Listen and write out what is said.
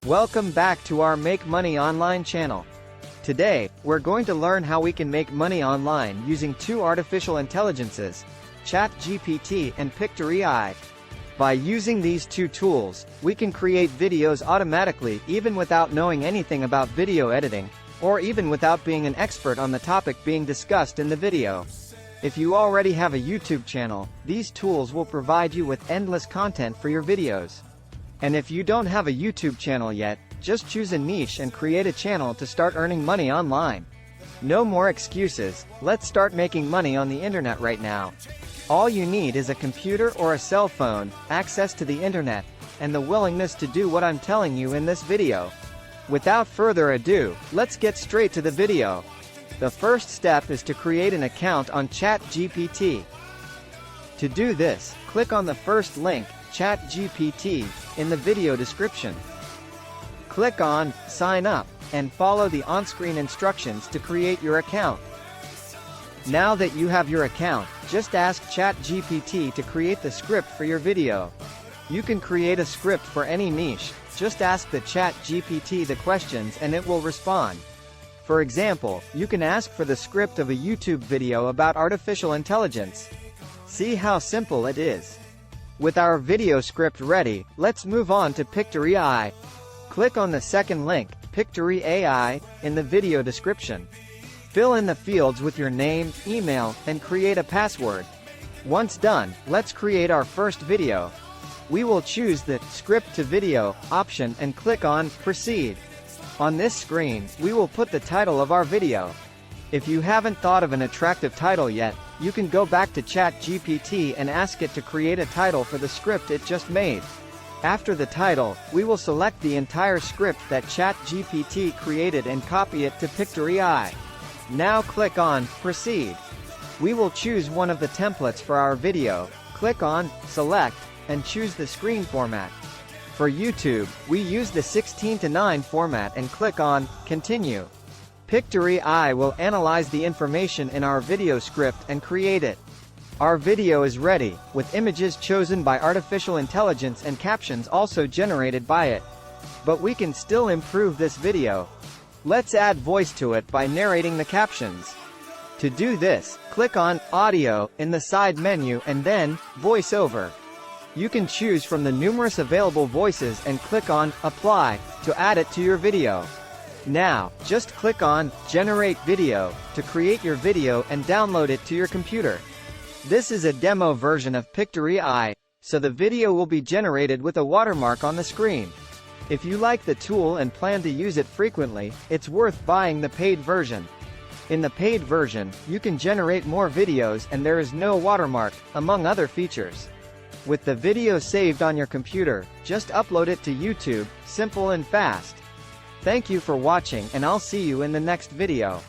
Welcome back to our Make Money Online channel. Today, we're going to learn how we can make money online using two artificial intelligences, ChatGPT and Pictory.Ai. By using these two tools, we can create videos automatically even without knowing anything about video editing, or even without being an expert on the topic being discussed in the video. If you already have a YouTube channel, these tools will provide you with endless content for your videos. And if you don't have a YouTube channel yet, just choose a niche and create a channel to start earning money online. No more excuses, let's start making money on the internet right now. All you need is a computer or a cell phone, access to the internet, and the willingness to do what I'm telling you in this video. Without further ado, let's get straight to the video. The first step is to create an account on ChatGPT. To do this, click on the first link, ChatGPT, in the video description. Click on Sign Up, and follow the on-screen instructions to create your account. Now that you have your account, just ask ChatGPT to create the script for your video. You can create a script for any niche, just ask the ChatGPT the questions and it will respond. For example, you can ask for the script of a YouTube video about artificial intelligence. See how simple it is. With our video script ready, let's move on to Pictory.ai. Click on the second link, Pictory.ai, in the video description. Fill in the fields with your name, email, and create a password. Once done, let's create our first video. We will choose the Script to Video option and click on Proceed. On this screen, we will put the title of our video. If you haven't thought of an attractive title yet, you can go back to ChatGPT and ask it to create a title for the script it just made. After the title, we will select the entire script that ChatGPT created and copy it to Pictory.ai. Now click on Proceed. We will choose one of the templates for our video, click on Select, and choose the screen format. For YouTube, we use the 16:9 format and click on Continue. Pictory.ai will analyze the information in our video script and create it. Our video is ready, with images chosen by artificial intelligence and captions also generated by it. But we can still improve this video. Let's add voice to it by narrating the captions. To do this, click on Audio in the side menu and then Voice Over. You can choose from the numerous available voices and click on Apply to add it to your video. Now, just click on Generate Video to create your video and download it to your computer. This is a demo version of Pictory.ai, so the video will be generated with a watermark on the screen. If you like the tool and plan to use it frequently, it's worth buying the paid version. In the paid version, you can generate more videos and there is no watermark, among other features. With the video saved on your computer, just upload it to YouTube, simple and fast. Thank you for watching and I'll see you in the next video.